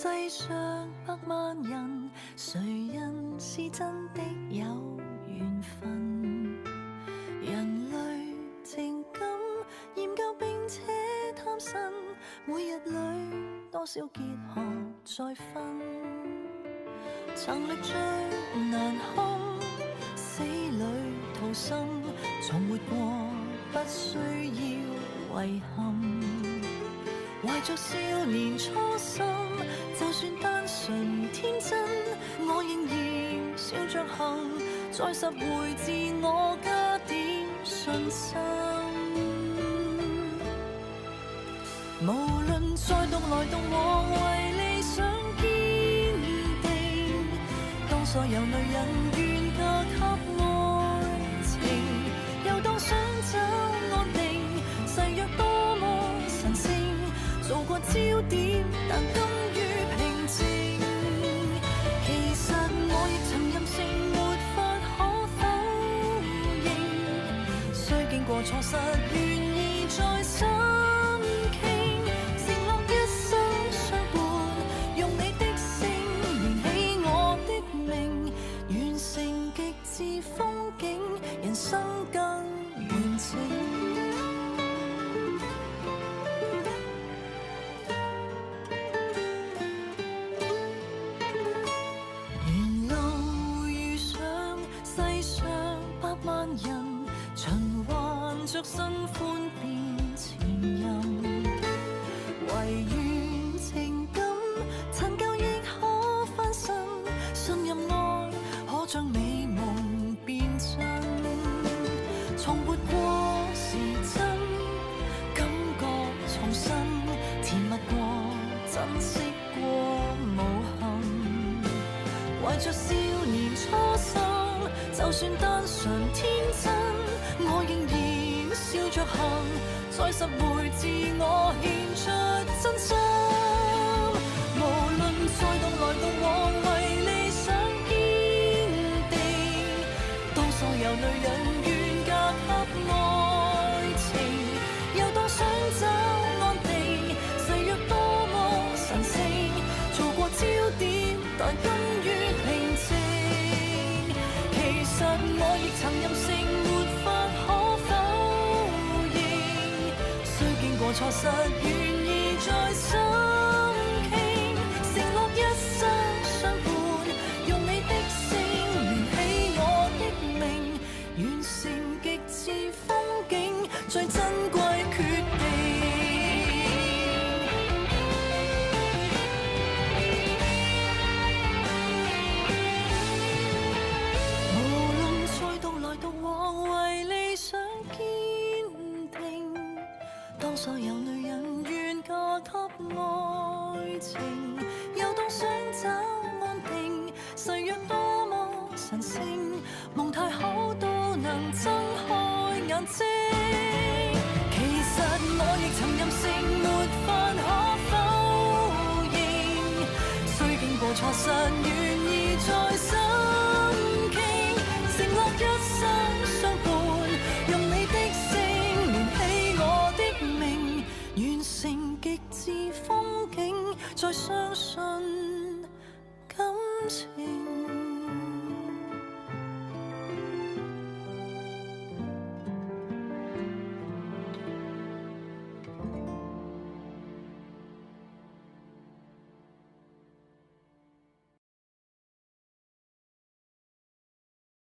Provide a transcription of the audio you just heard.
世上百萬人，誰人是真的有緣分？人類情感研究並且貪新，每日裏多少結合再分，曾歷最難堪，死裏逃生，從活過不需要遺憾。懷着少年初心，就算單純天真，我仍然笑着行，再拾回自我，加點信心。無論再獨來獨往，為理想堅定，當所有女人願嫁給愛情，又當想找安定，誓約多麼神聖，做過焦點，但甘於平靜。其實我亦曾任性，沒法可否認。雖經過錯失，願意再心傾，承諾一生相伴，用你的姓連起我的名，完成極致風景，人生更完整。新歡變前任，唯願情感陳舊亦可翻身，信任愛可將美夢變真。重活過是真，感覺重新，甜蜜過，珍惜過無憾。懷着少年初心，就算單純天真，我仍然笑着行，再拾回自我，獻出真心。無論再獨來獨往，為理想堅定，當所有女人願嫁給愛情，又當想找安定，誓約多麼神聖，做過焦點，但甘於平靜。其實我亦曾任性，沒法可否認，過錯失，願意再心傾，承諾一生相伴，用你的姓連起我的名，完成極致風景，最珍貴決定。無論再獨來獨往，為理想堅定，當所有女人願嫁給愛情，又當想找安定，誓約多麼神聖，夢太好都能睜開眼睛。其實我亦曾任性，沒法可否認，雖經過錯失，願意再心傾，承諾一生相伴，用你的姓連起我的名，完成極致風景，再相信感情。